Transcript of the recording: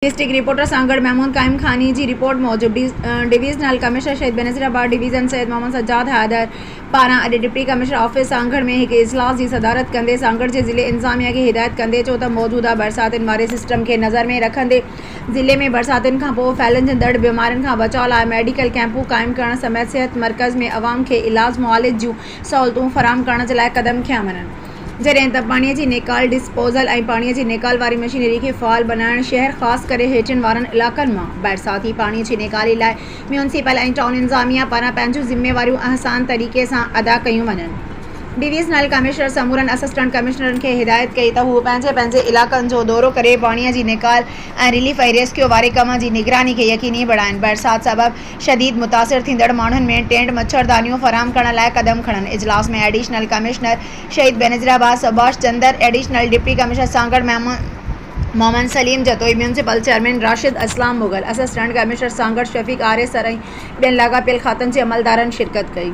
District reporter Sanghar Mahmud कायम खानी जी report मौजूद divisional commissioner Shaheed Benazirabad division Syed Mohammad Sajjad Haidar पारां अॼु डिप्टी कमिश्नर ऑफिस सांगड़ में एक इजलास की सदारत कंदे सांगड़ के ज़िले इंतजामिया की हिदायत कंदे चो त मौजूदा बरसातुनि वारे सिस्टम के नज़र में रखंदे ज़िले में बरसातुनि खां पोइ फैलंदड़ बीमारियुनि खां बचाव लाइ मेडिकल कैंपूं क़ाइमु करण समेत सिहत मर्कज़ में अवाम के इलाज मुआलिज जूं सहूलतूं फराहम करण जे लाइ क़दम खंया वञनि। जॾहिं त पाणीअ जी निकाल डिस्पोज़ल ऐं पाणीअ जी निकाल वारी मशीनरी खे फ़ाल बनाइण शहर ख़ासि करे हेठियुनि वारनि इलाक़नि मां बरसाती पाणीअ जी निकाली लाइ म्यूनसिपल ऐं टाउन इंतज़ामिया पारां पंहिंजूं ज़िम्मेवारियूं आसान तरीक़े सां अदा कयूं वञनि। डिवीज़नल कमिश्नर समूरनि असिस्टेंट कमिश्नरनि खे हिदायत कई त हू पंहिंजे पंहिंजे इलाक़नि जो दौरो करे पाणीअ जी निकाल ऐं रिलीफ ऐं रेस्क्यू वारे कम जी निगरानी खे यकीनी बणाइनि। बरसात सबबि शदीद मुतासिर थींदड़ माण्हुनि में टेंट मच्छरदानियूं फराहम करण लाइ क़दम खणनि। इजलास में additional commissioner Shaheed Benazirabad Subhash Chander, additional deputy commissioner Sanghar Mohammad Saleem Jatoi, municipal chairman Rashid Aslam Mughal, assistant commissioner Sanghar Shafiq Aris sir ऐं ॿियनि लाॻापियल खातनि जे अमलदारनि शिरकत कई।